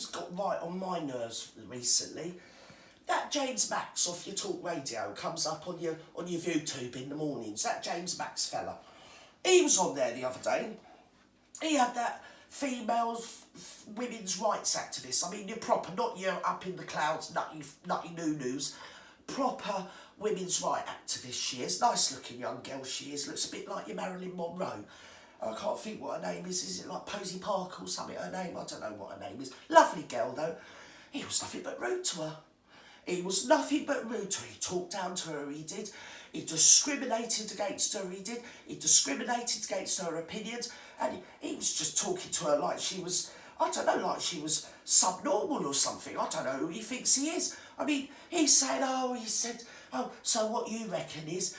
who's got right on my nerves recently? That James Max off your talk radio comes up on your ViewTube in the mornings. That James Max fella. He was on there the other day. He had that women's rights activist. I mean, you're proper, not your up in the clouds, nutty noo-noos. Proper women's rights activist she is. Nice looking young girl she is. Looks a bit like your Marilyn Monroe. I can't think what her name is. Is it like Posy Parker or something, her name? I don't know what her name is. Lovely girl, though. He was nothing but rude to her. He was nothing but rude to her. He talked down to her, he did. He discriminated against her, he did. He discriminated against her opinions. And he was just talking to her like she was, I don't know, like she was subnormal or something. I don't know who he thinks he is. I mean, he said, so what you reckon is,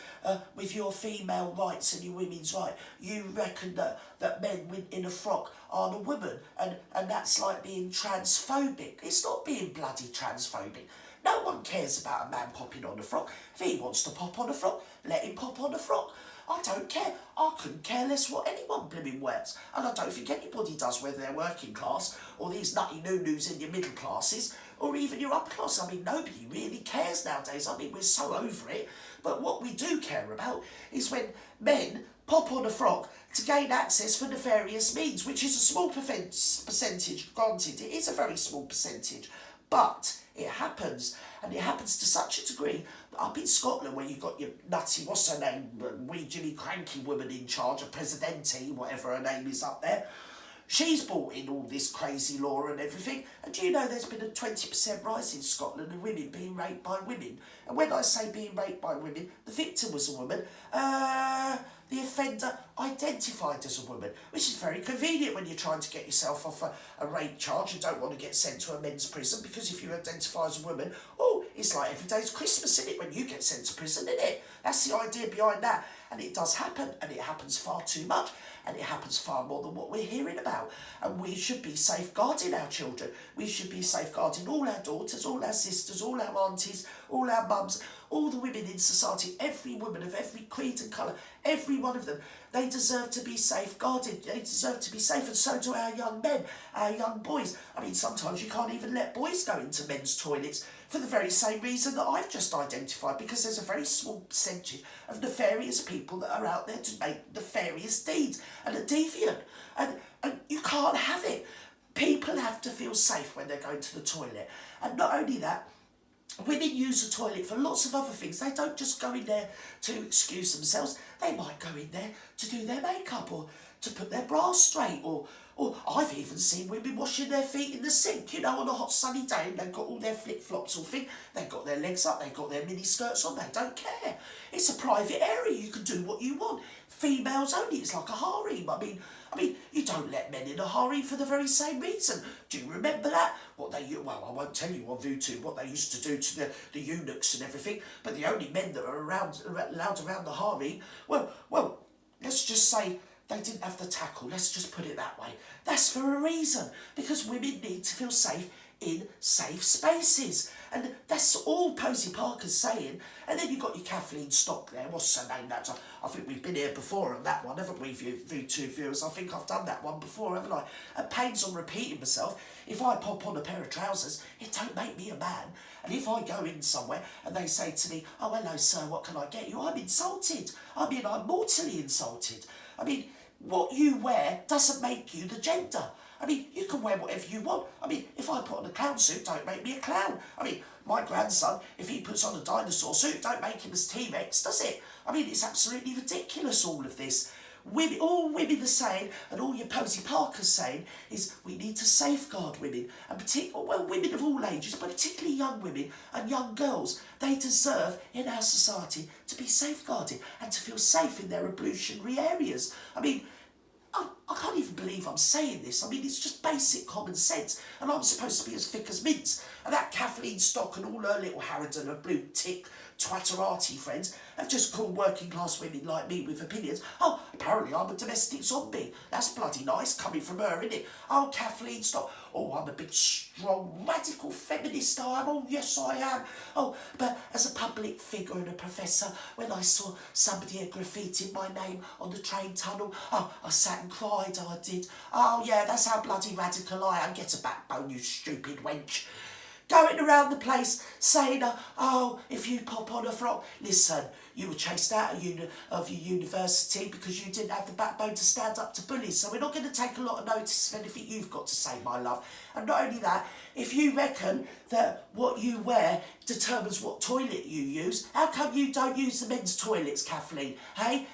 with your female rights and your women's right, you reckon that men in a frock aren't a woman, and that's like being transphobic. It's not being bloody transphobic. No one cares about a man popping on a frock. If he wants to pop on a frock, let him pop on a frock. I don't care. I couldn't care less what anyone blooming wears. And I don't think anybody does, whether they're working class or these nutty noo-noos in your middle classes or even your upper class. I mean, nobody really cares nowadays. I mean, we're so over it. But what we do care about is when men pop on a frock to gain access for nefarious means, which is a small percentage. Granted, it is a very small percentage. But it happens, and it happens to such a degree that up in Scotland, where you've got your nutty, what's her name, wee Jimmy Cranky woman in charge, a Presidente, whatever her name is up there, she's brought in all this crazy law and everything. And do you know there's been a 20% rise in Scotland of women being raped by women? And when I say being raped by women, the victim was a woman. The offender identified as a woman, which is very convenient when you're trying to get yourself off a rape charge and don't want to get sent to a men's prison, because if you identify as a woman, it's like every day's Christmas, isn't it, when you get sent to prison, isn't it? That's the idea behind that. And it does happen, and it happens far too much, and it happens far more than what we're hearing about. And we should be safeguarding our children. We should be safeguarding all our daughters, all our sisters, all our aunties, all our mums, all the women in society, every woman of every creed and colour, every one of them. They deserve to be safeguarded. They deserve to be safe, and so do our young men, our young boys. I mean, sometimes you can't even let boys go into men's toilets for the very same reason that I've just identified, because there's a very small percentage of nefarious people that are out there to make nefarious deeds and are deviant. And you can't have it. People have to feel safe when they're going to the toilet. And not only that, women use the toilet for lots of other things. They don't just go in there to excuse themselves. They might go in there to do their makeup or to put their bra straight, or I've even seen women washing their feet in the sink, on a hot sunny day, and they've got all their flip-flops or thing. They've got their legs up, they've got their mini skirts on, they don't care. It's a private area, you can do what you want. Females only, it's like a harem. I mean, you don't let men in a harem for the very same reason. Do you remember that? I won't tell you on ViewTube what they used to do to the eunuchs and everything, but the only men that are allowed around the harem, well, let's just say they didn't have the tackle. Let's just put it that way. That's for a reason, because women need to feel safe in safe spaces. And that's all Posy Parker's saying. And then you've got your Kathleen Stock there. What's her name? I think we've been here before on that one, haven't we, ViewTube viewers? I think I've done that one before, haven't I? It pains on repeating myself. If I pop on a pair of trousers, it don't make me a man. And if I go in somewhere and they say to me, "Oh, hello, sir, what can I get you?" I'm insulted. I'm mortally insulted. I mean, what you wear doesn't make you the gender. I mean, you can wear whatever you want. I mean, if I put on a clown suit, don't make me a clown. I mean, my grandson, if he puts on a dinosaur suit, don't make him as T-Rex, does it? I mean, it's absolutely ridiculous, all of this. All women are saying, and all your Posy Parker's saying, is we need to safeguard women, and women of all ages, but particularly young women and young girls. They deserve, in our society, to be safeguarded and to feel safe in their ablutionary areas. I mean, I can't even believe I'm saying this. I mean, it's just basic common sense, and I'm supposed to be as thick as mince. And that Kathleen Stock and all her little harridan of blue tick twatterati friends have just called working class women like me with opinions. Oh, apparently I'm a domestic zombie. That's bloody nice coming from her, isn't it? Oh, Kathleen, stop. Oh, I'm a big, strong, radical feminist, I am. Oh, yes, I am. Oh, but as a public figure and a professor, when I saw somebody had graffitied my name on the train tunnel, oh, I sat and cried, I did. Oh, yeah, that's how bloody radical I am. Get a backbone, you stupid wench. Going around the place saying, oh, if you pop on a frock. Listen, you were chased out of your university because you didn't have the backbone to stand up to bullies. So we're not going to take a lot of notice of anything you've got to say, my love. And not only that, if you reckon that what you wear determines what toilet you use, how come you don't use the men's toilets, Kathleen? Hey?